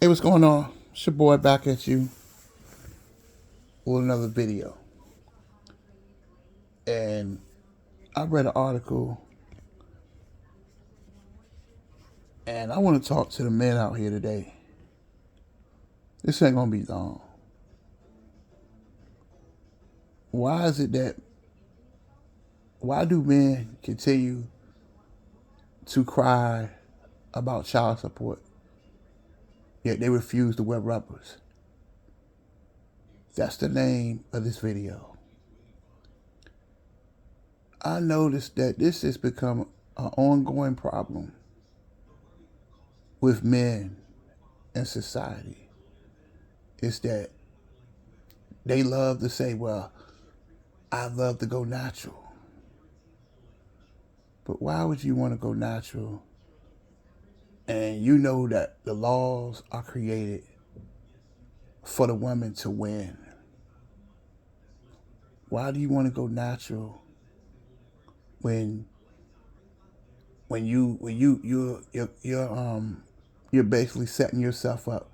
Hey, what's going on? It's your boy back at you with another video. And I read an article and I want to talk to the men out here today. This ain't going to be long. Why is it that, why do men continue to cry about child support, yet they refuse to wear rubbers? That's the name of this video. I noticed that this has become an ongoing problem with men in society. It's that they love to say, well, I love to go natural. But why would you want to go natural? And you know that the laws are created for the woman to win. Why do you want to go natural when you're basically setting yourself up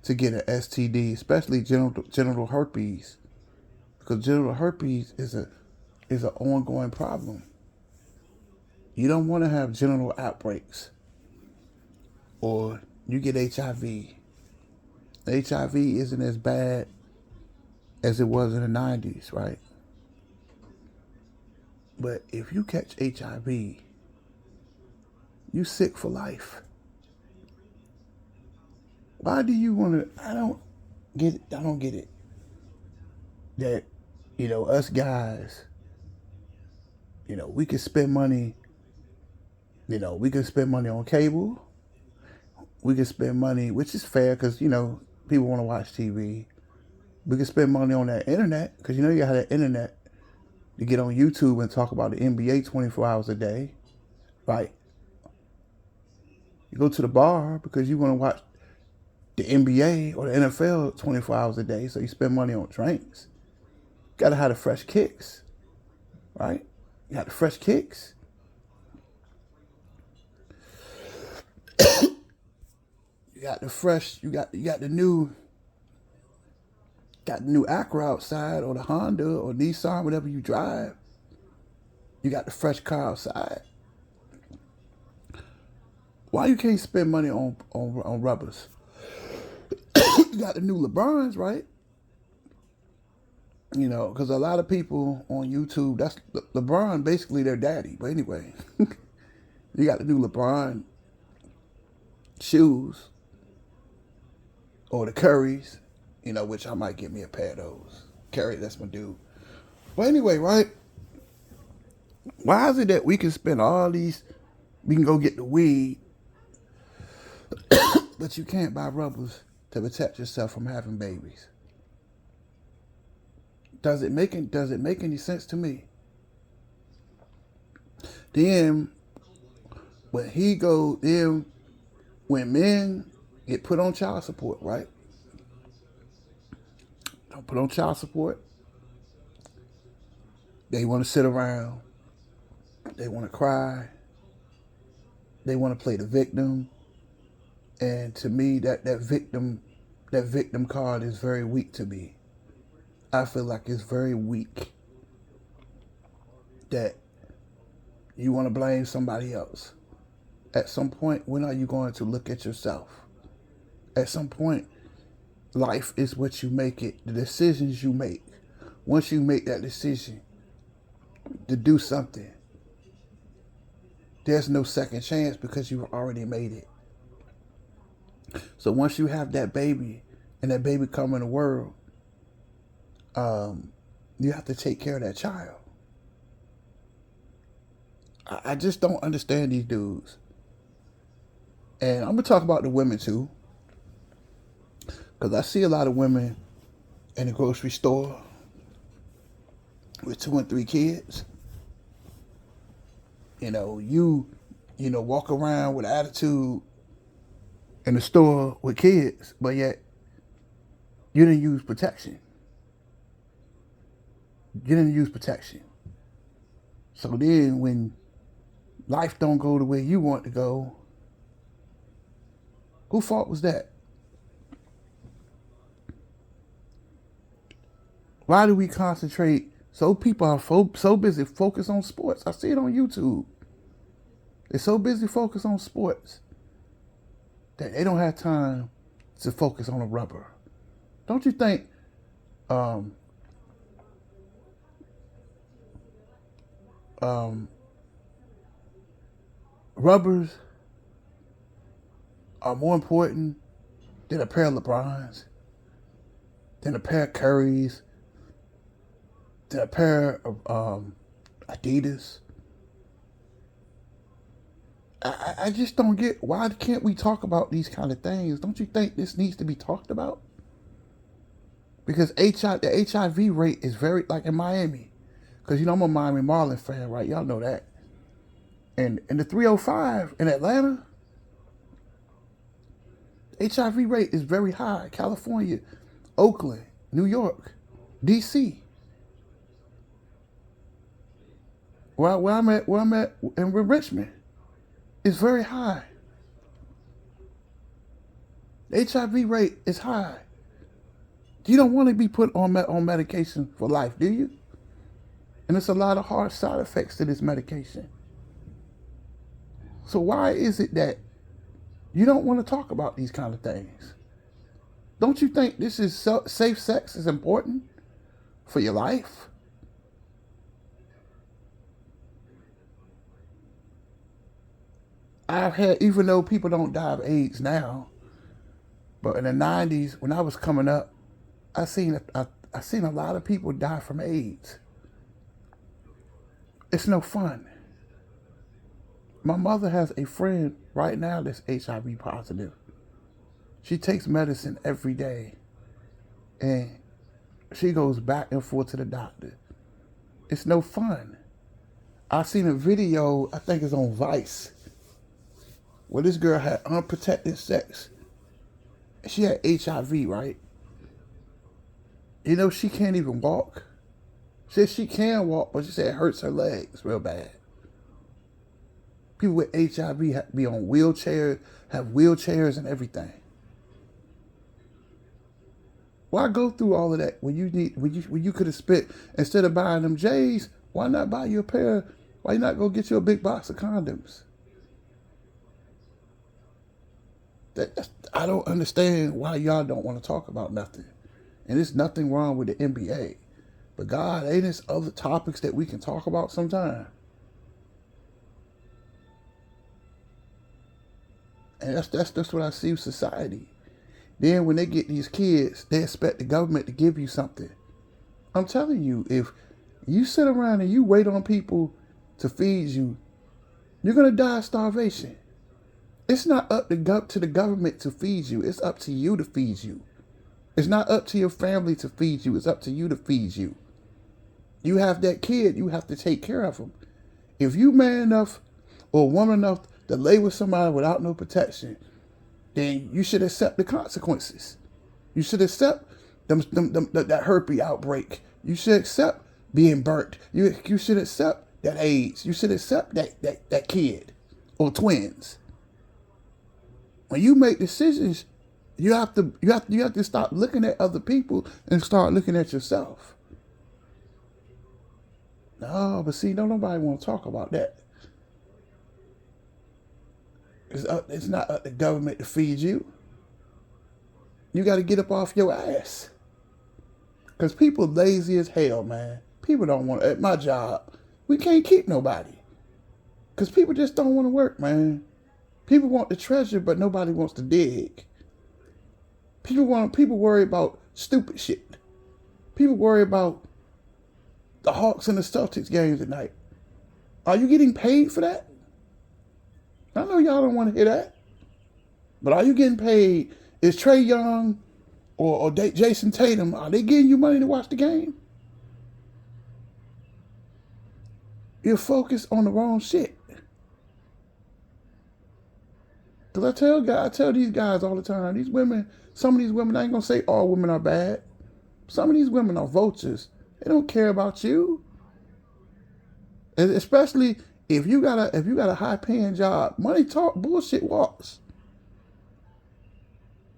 to get an STD, especially genital herpes, because genital herpes is an ongoing problem. You don't want to have genital outbreaks, or you get HIV. HIV isn't as bad as it was in the 90s, right? But if you catch HIV, you sick for life. Why do you want to? I don't get it. I don't get it. That, us guys, we can spend money. We can spend money on cable. We can spend money, which is fair because, people want to watch TV. We can spend money on that internet because, you have that internet to get on YouTube and talk about the NBA 24 hours a day, right? You go to the bar because you want to watch the NBA or the NFL 24 hours a day, so you spend money on drinks. Got to have the fresh kicks, right? You got the fresh kicks. You got the fresh. You got the new. Got the new Acura outside, or the Honda or Nissan, whatever you drive. You got the fresh car outside. Why you can't spend money on rubbers? You got the new LeBrons, right? Because a lot of people on YouTube, that's LeBron, basically their daddy. But anyway, you got the new LeBron shoes, or the Currys, which I might get me a pair of those. Curry, that's my dude. But anyway, right? Why is it that we can spend all these, we can go get the weed, but you can't buy rubbers to protect yourself from having babies? Does it make any sense to me? Then when men get put on child support, right? Don't put on child support. They want to sit around. They want to cry. They want to play the victim. And to me, that victim card is very weak to me. I feel like it's very weak that you want to blame somebody else. At some point, when are you going to look at yourself? At some point, life is what you make it, the decisions you make. Once you make that decision to do something, there's no second chance because you've already made it. So once you have that baby and that baby come in the world, you have to take care of that child. I just don't understand these dudes. And I'm going to talk about the women too, because I see a lot of women in the grocery store with 2 and 3 kids. Walk around with attitude in the store with kids, but yet you didn't use protection. You didn't use protection. So then when life don't go the way you want to go, whose fault was that? Why do we concentrate? So people are so busy focused on sports. I see it on YouTube. They're so busy focused on sports that they don't have time to focus on a rubber. Don't you think um, um, rubbers are more important than a pair of LeBrons, than a pair of Currys, than a pair of Adidas? I just don't get, why can't we talk about these kind of things? Don't you think this needs to be talked about? Because the HIV rate is very, like in Miami, because I'm a Miami Marlins fan, right? Y'all know that. And in the 305 in Atlanta, HIV rate is very high. California, Oakland, New York, DC. Where I'm at in Richmond, is very high. The HIV rate is high. You don't want to be put on medication for life, do you? And there's a lot of hard side effects to this medication. So why is it that you don't want to talk about these kind of things? Don't you think this is safe sex is important for your life? I've had, even though people don't die of AIDS now, but in the 90s when I was coming up, I seen a lot of people die from AIDS. It's no fun. My mother has a friend right now that's HIV positive. She takes medicine every day, and she goes back and forth to the doctor. It's no fun. I seen a video, I think it's on Vice, where this girl had unprotected sex. She had HIV, right? She can't even walk. She said she can walk, but she said it hurts her legs real bad. People with HIV be on wheelchairs, have wheelchairs and everything. Why go through all of that when you could have spent, instead of buying them J's, why not buy you a pair? Why not go get you a big box of condoms? I don't understand why y'all don't want to talk about nothing. And there's nothing wrong with the NBA. But God, ain't there other topics that we can talk about sometime? And that's what I see with society. Then when they get these kids, they expect the government to give you something. I'm telling you, if you sit around and you wait on people to feed you, you're going to die of starvation. It's not up to the government to feed you. It's up to you to feed you. It's not up to your family to feed you. It's up to you to feed you. You have that kid, you have to take care of him. If you man enough or woman enough to lay with somebody without no protection, then you should accept the consequences. You should accept that herpes outbreak. You should accept being burnt. You should accept that AIDS. You should accept that kid or twins. When you make decisions, you have to stop looking at other people and start looking at yourself. No, but see, nobody want to talk about that. It's not up to the government to feed you. You got to get up off your ass. Because people lazy as hell, man. People don't want, at my job, we can't keep nobody. Because people just don't want to work, man. People want the treasure, but nobody wants to dig. People worry about stupid shit. People worry about the Hawks and the Celtics games at night. Are you getting paid for that? I know y'all don't want to hear that. But are you getting paid? Is Trae Young or Jason Tatum, are they giving you money to watch the game? You're focused on the wrong shit. Because I tell these guys all the time, these women, some of these women, I ain't going to say all women are bad. Some of these women are vultures. They don't care about you. And especially if you got a high paying job. Money talk, bullshit walks.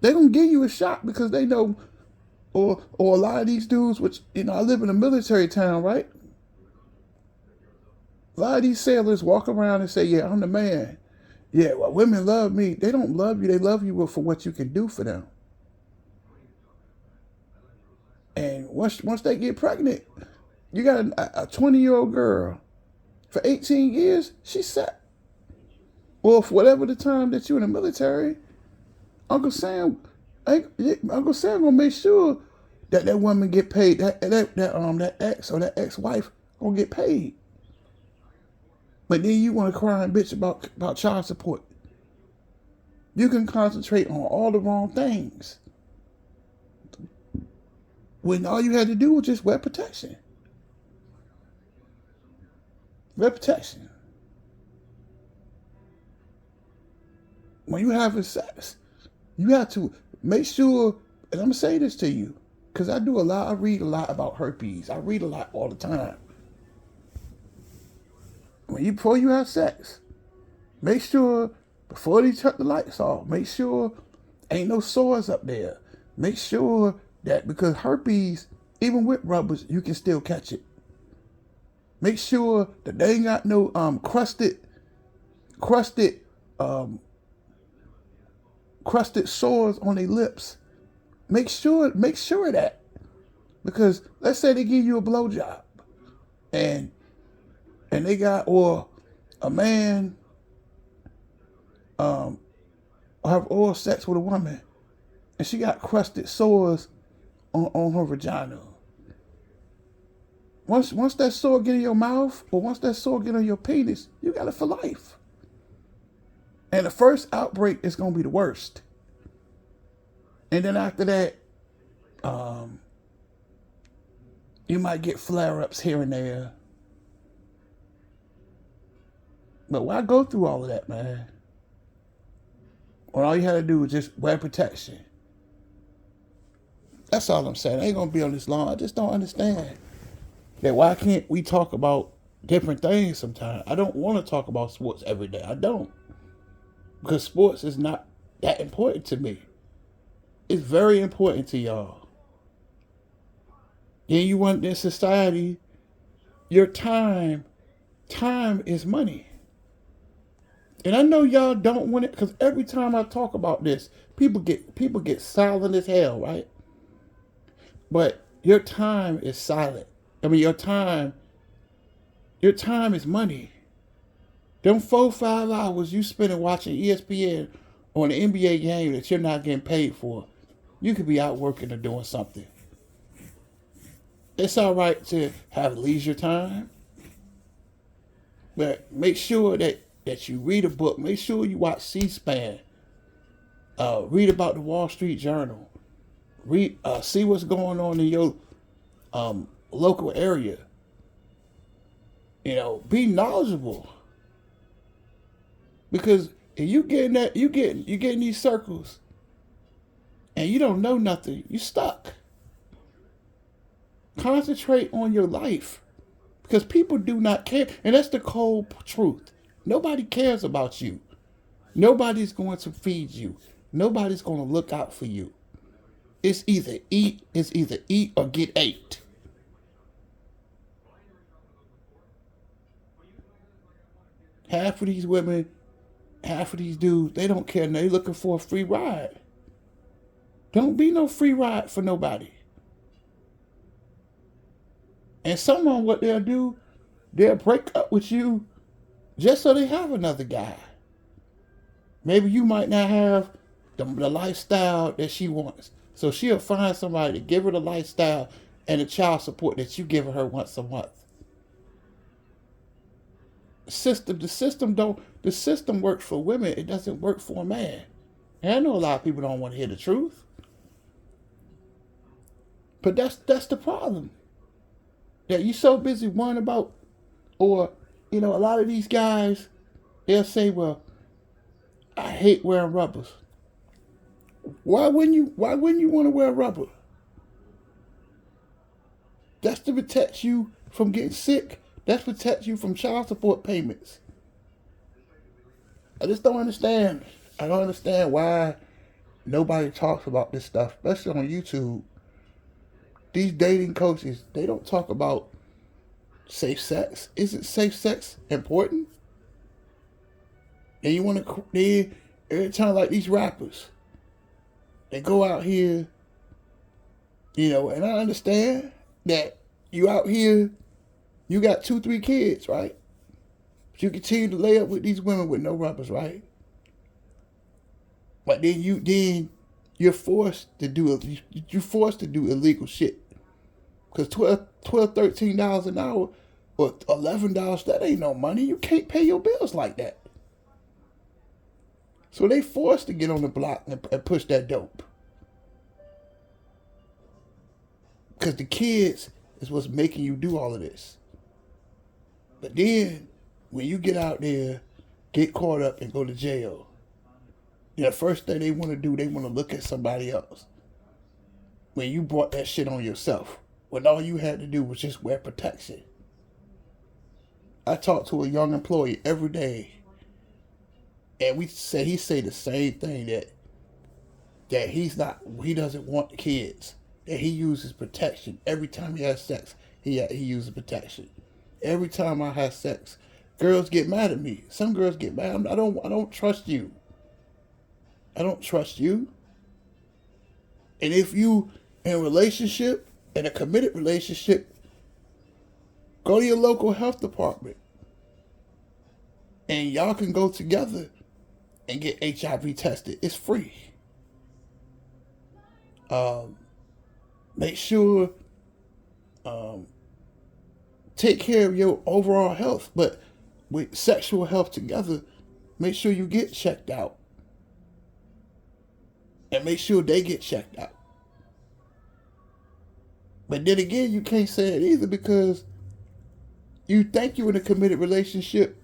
They don't give you a shot because they know Or a lot of these dudes, which, I live in a military town, right? A lot of these sailors walk around and say, yeah, I'm the man. Yeah, well, women love me. They don't love you. They love you for what you can do for them. And once they get pregnant, you got a 20-year-old girl. For 18 years, she's set. Or for whatever the time that you're in the military, Uncle Sam, Uncle Sam gonna make sure that woman get paid. That ex or that ex-wife gonna get paid. But then you want to cry and bitch about child support. You can concentrate on all the wrong things when all you had to do was just wear protection. Wear protection. When you having sex, you have to make sure, and I'm gonna say this to you, because I read a lot about herpes. I read a lot all the time. Before you have sex, make sure before you shut the lights off, make sure ain't no sores up there. Make sure that, because herpes, even with rubbers, you can still catch it. Make sure that they ain't got no crusted sores on their lips. Make sure of that, because let's say they give you a blowjob, and they got, or a man have oral sex with a woman, and she got crusted sores on her vagina. Once that sore get in your mouth, or once that sore get on your penis, you got it for life. And the first outbreak is gonna be the worst. And then after that, you might get flare-ups here and there. But why go through all of that, man? When all you had to do was just wear protection. That's all I'm saying. I ain't gonna be on this long. I just don't understand that why can't we talk about different things sometimes? I don't want to talk about sports every day. I don't. Because sports is not that important to me. It's very important to y'all. Then you want in society, your time is money. And I know y'all don't want it, because every time I talk about this, people get silent as hell, right? But your time is silent. I mean, your time is money. Them 4-5 hours you spending watching ESPN on an NBA game that you're not getting paid for, you could be out working or doing something. It's all right to have leisure time, but make sure that you read a book. Make sure you watch C-SPAN. Read about the Wall Street Journal. See what's going on in your local area. Be knowledgeable. Because if you getting these circles, and you don't know nothing, you stuck. Concentrate on your life, because people do not care, and that's the cold truth. Nobody cares about you. Nobody's going to feed you. Nobody's going to look out for you. It's either eat or get ate. Half of these women, half of these dudes, they don't care. They're looking for a free ride. Don't be no free ride for nobody. And someone, what they'll do, they'll break up with you just so they have another guy. Maybe you might not have the lifestyle that she wants. So she'll find somebody to give her the lifestyle and the child support that you give her once a month. The system works for women. It doesn't work for a man. And I know a lot of people don't want to hear the truth. But that's the problem. That you're so busy worrying about, or, a lot of these guys, they'll say, well, I hate wearing rubbers. Why wouldn't you want to wear a rubber? That's to protect you from getting sick. That's to protect you from child support payments. I just don't understand. I don't understand why nobody talks about this stuff, especially on YouTube. these dating coaches, they don't talk about safe sex. Isn't safe sex important? And you want to, every time like these rappers, they go out here, and I understand that you out here, you got 2, 3 kids, right? But you continue to lay up with these women with no rubbers, right? But then you're forced to do illegal shit. Because $12, $13 an hour or $11, that ain't no money. You can't pay your bills like that. So they forced to get on the block and push that dope. Because the kids is what's making you do all of this. But then, when you get out there, get caught up and go to jail, the first thing they want to do, they want to look at somebody else. When you brought that shit on yourself. When all you had to do was just wear protection. I talk to a young employee every day. And he say the same thing, that he doesn't want kids. That he uses protection. Every time he has sex, he uses protection. Every time I have sex, girls get mad at me. Some girls get mad. I don't trust you. I don't trust you. And if you in a relationship, in a committed relationship, go to your local health department. And y'all can go together and get HIV tested. It's free. Make sure take care of your overall health, but with sexual health together, make sure you get checked out. And make sure they get checked out. But then again, you can't say it either, because you think you're in a committed relationship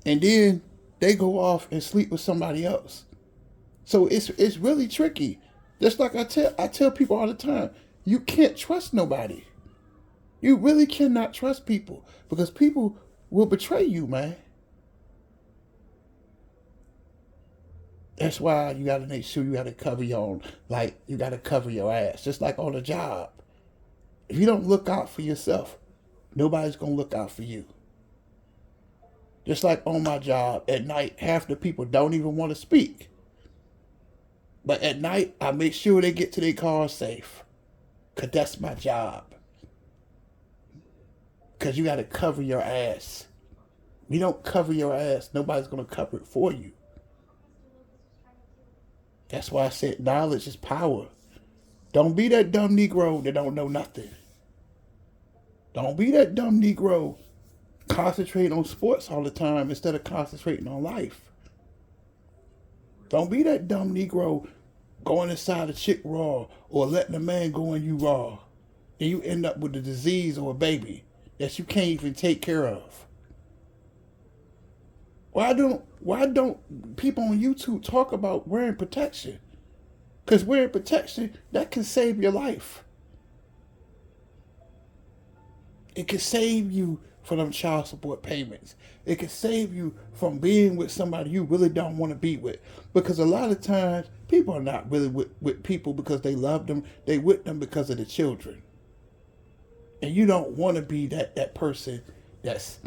and then they go off and sleep with somebody else. So it's really tricky. Just like I tell people all the time, you can't trust nobody. You really cannot trust people, because people will betray you, man. That's why you got to make sure you got to cover your own, you got to cover your ass, just like on a job. If you don't look out for yourself, nobody's going to look out for you. Just like on my job, at night, half the people don't even want to speak. But at night, I make sure they get to their cars safe. Because that's my job. Because you got to cover your ass. If you don't cover your ass, nobody's going to cover it for you. That's why I said knowledge is power. Don't be that dumb Negro that don't know nothing. Don't be that dumb Negro concentrating on sports all the time instead of concentrating on life. Don't be that dumb Negro going inside a chick raw or letting a man go in you raw. And you end up with a disease or a baby that you can't even take care of. Why don't people on YouTube talk about wearing protection? Because wearing protection, that can save your life. It can save you from them child support payments. It can save you from being with somebody you really don't want to be with. Because a lot of times, people are not really with people because they love them. They with them because of the children. And you don't want to be that person that's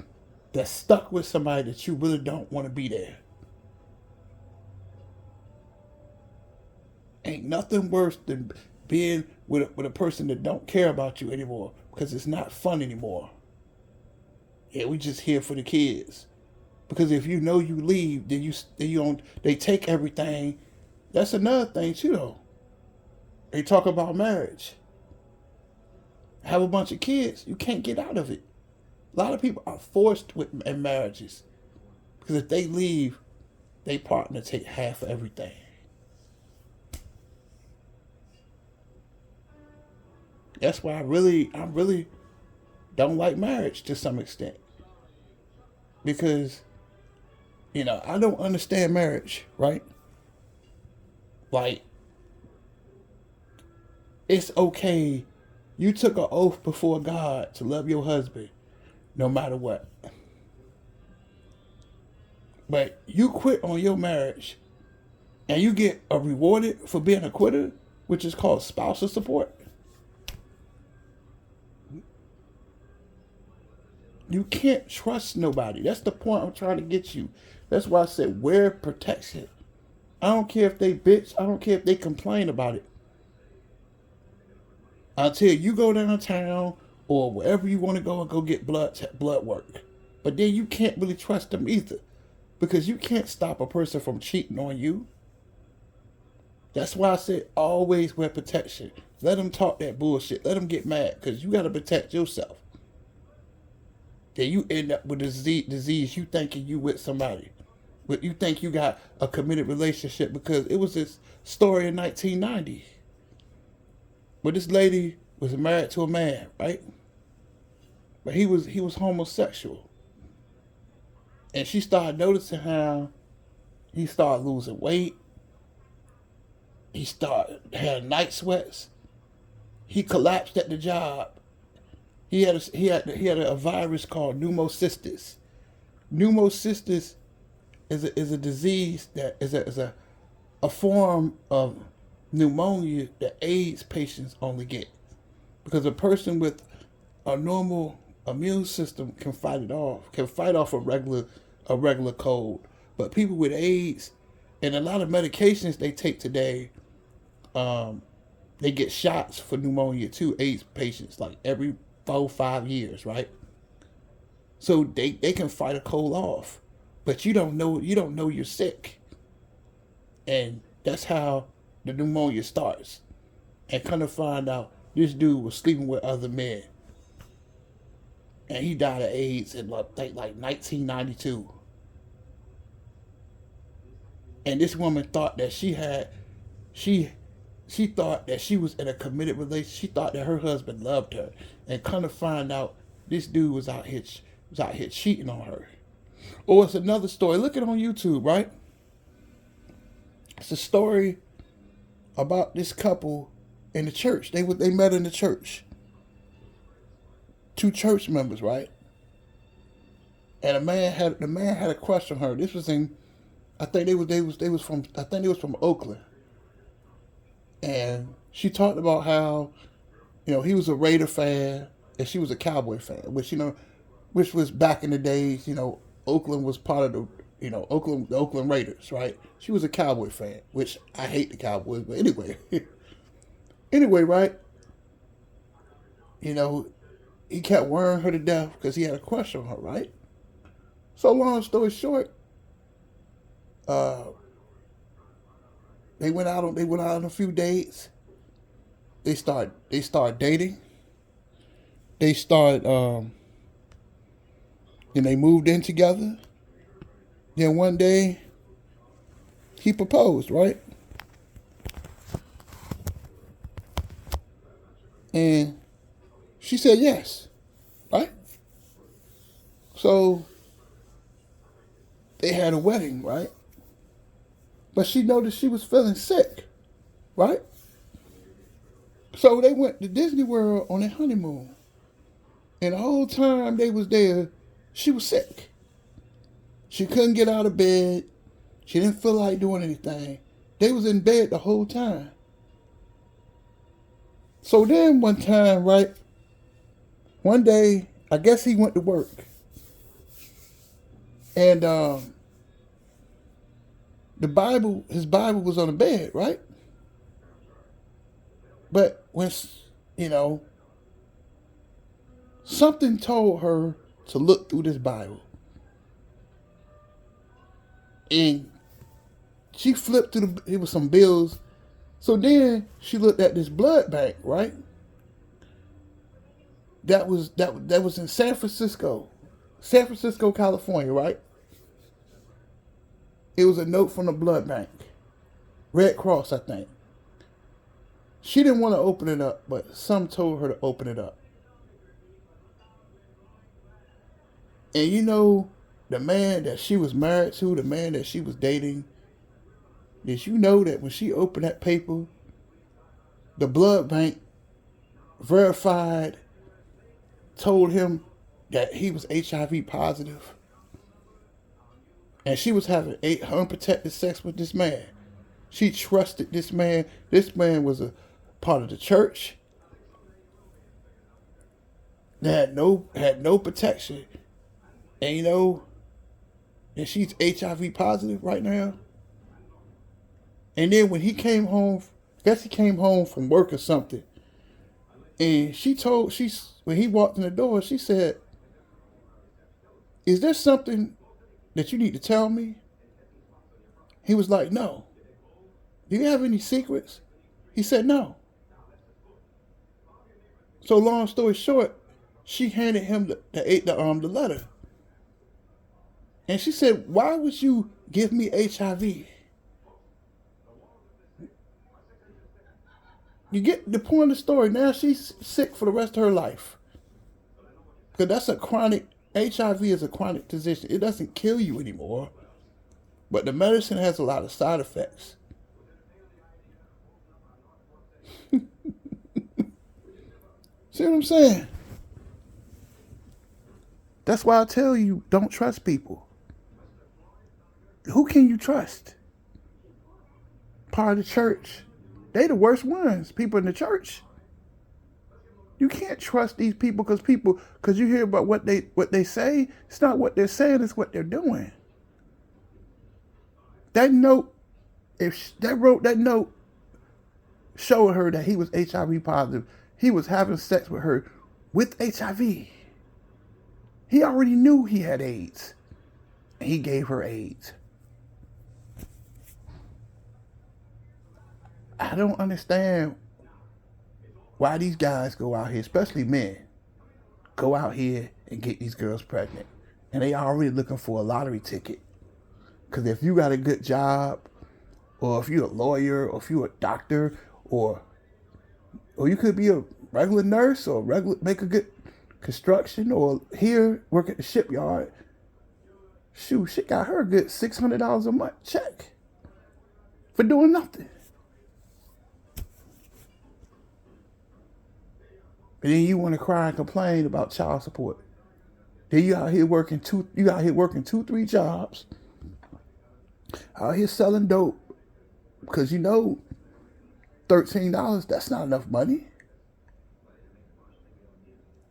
stuck with somebody that you really don't want to be there. Ain't nothing worse than being with a person that don't care about you anymore, because it's not fun anymore. Yeah, we just here for the kids. Because if you know you leave, then you don't. They take everything. That's another thing too, though. They talk about marriage. Have a bunch of kids, you can't get out of it. A lot of people are forced in marriages, because if they leave, they partner take half of everything. That's why I really don't like marriage to some extent. Because, I don't understand marriage, right? Like, it's okay. You took an oath before God to love your husband no matter what. But you quit on your marriage and you get rewarded for being a quitter, which is called spousal support. You can't trust nobody. That's the point I'm trying to get you. That's why I said wear protection. I don't care if they bitch. I don't care if they complain about it. I'll tell you, you go downtown or wherever you want to go and go get blood work. But then you can't really trust them either. Because you can't stop a person from cheating on you. That's why I said always wear protection. Let them talk that bullshit. Let them get mad because you got to protect yourself. Then you end up with a disease you thinking you with somebody. But you think you got a committed relationship because it was this story in 1990. But this lady was married to a man, right? But he was homosexual. And she started noticing how he started losing weight. He started having night sweats. He collapsed at the job. He had a virus called pneumocystis. Pneumocystis is a disease that is a form of pneumonia that AIDS patients only get, because a person with a normal immune system can fight off a regular cold, but people with AIDS and a lot of medications they take today, they get shots for pneumonia too. AIDS patients like every 4-5 years, right? So they can fight a cold off, but you don't know you're sick, and that's how the pneumonia starts. And kind of find out this dude was sleeping with other men, and he died of AIDS in like 1992. And this woman thought that she thought that she was in a committed relationship. She thought that her husband loved her, and kind of find out this dude was out here cheating on her. Or it's another story. Look it on YouTube, right? It's a story about this couple in the church. They met in the church. 2 church members, right? And the man had a crush on her. This was in, I think they was from Oakland. And she talked about how, he was a Raider fan and she was a Cowboy fan, which was back in the days, Oakland was part of the Oakland Raiders, right? She was a Cowboy fan, which I hate the Cowboys, but anyway. Anyway, right? He kept worrying her to death because he had a crush on her, right? So long story short, they went out on a few dates. They start dating. They start then they moved in together. Then one day he proposed, right? And she said yes, right? So they had a wedding, right? But she noticed she was feeling sick, right? So they went to Disney World on their honeymoon. And the whole time they was there, she was sick. She couldn't get out of bed. She didn't feel like doing anything. They was in bed the whole time. So then one time, right? One day, I guess he went to work. And his Bible was on the bed, right? But when, something told her to look through this Bible. And she flipped through it was some bills. So then she looked at this blood bank, right? That was in San Francisco, California, right? It was a note from the blood bank, Red Cross, I think. She didn't want to open it up, but some told her to open it up. And the man that she was married to, the man that she was dating, did you know that when she opened that paper, the blood bank verified, told him that he was HIV positive? And she was having unprotected sex with this man. She trusted this man. This man was a part of the church. They had no protection. And you know that she's HIV positive right now. And then when he came home, I guess he came home from work or something. And when he walked in the door, she said, "Is there something that you need to tell me?" He was like, "No." "Do you have any secrets?" He said, "No." So long story short, she handed him the letter. And she said, "Why would you give me HIV?" You get the point of the story. Now she's sick for the rest of her life. Because that's a chronic, HIV is a chronic condition. It doesn't kill you anymore. But the medicine has a lot of side effects. See what I'm saying? That's why I tell you, don't trust people. Who can you trust? Part of the church. They the worst ones. People in the church. You can't trust these people because you hear about what they say. It's not what they're saying, it's what they're doing. That note, if that wrote that note, showed her that he was HIV positive. He was having sex with her with HIV. He already knew he had AIDS. And he gave her AIDS. I don't understand why these guys go out here, especially men, go out here and get these girls pregnant. And they already looking for a lottery ticket. Because if you got a good job, or if you're a lawyer, or if you're a doctor, or you could be a regular nurse, or make a good construction, or here work at the shipyard. Shoot, she got her a good $600 a month check for doing nothing. And then you want to cry and complain about child support. Then you out here working 2-3 jobs. Out here selling dope. Because you know $13, that's not enough money.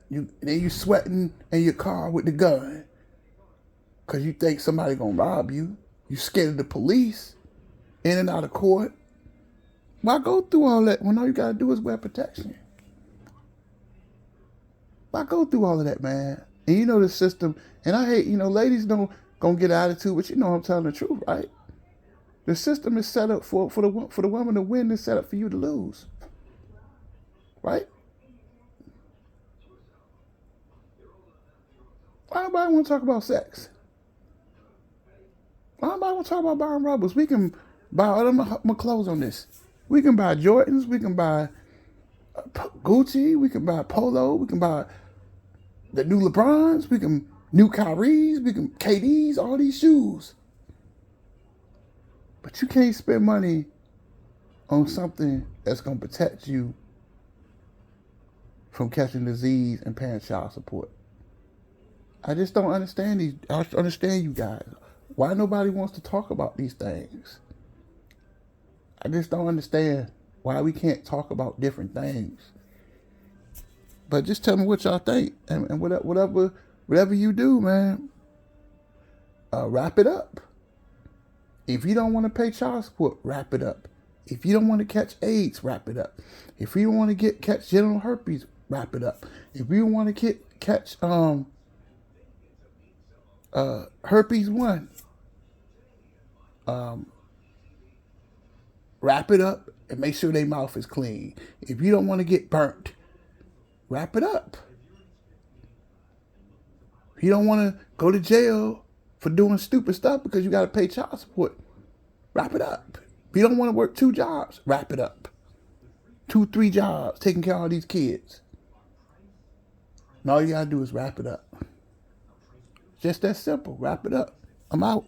Then you sweating in your car with the gun. Because you think somebody gonna rob you. You scared of the police. In and out of court. Why go through all that when all you gotta do is wear protection? Why go through all of that, man? And you know the system, and I hate, ladies don't gonna get attitude, but I'm telling the truth, right? The system is set up for the woman to win, is set up for you to lose. Right? Why nobody want to talk about sex? Why nobody want to talk about buying rubbers? We can buy all my clothes on this. We can buy Jordans, we can buy Gucci, we can buy Polo, we can buy the new LeBrons, we can new Kyries, we can KDs, all these shoes. But you can't spend money on something that's going to protect you from catching disease and paying child support. I just don't understand I understand you guys. Why nobody wants to talk about these things? I just don't understand why we can't talk about different things. But just tell me what y'all think, and whatever you do, man, wrap it up. If you don't want to pay child support, wrap it up. If you don't want to catch AIDS, wrap it up. If you don't want to catch genital herpes, wrap it up. If you want to catch herpes 1, wrap it up and make sure their mouth is clean. If you don't want to get burnt, wrap it up. If you don't want to go to jail for doing stupid stuff because you got to pay child support, wrap it up. If you don't want to work 2 jobs, wrap it up. 2-3 jobs, taking care of all these kids. And all you got to do is wrap it up. Just that simple. Wrap it up. I'm out.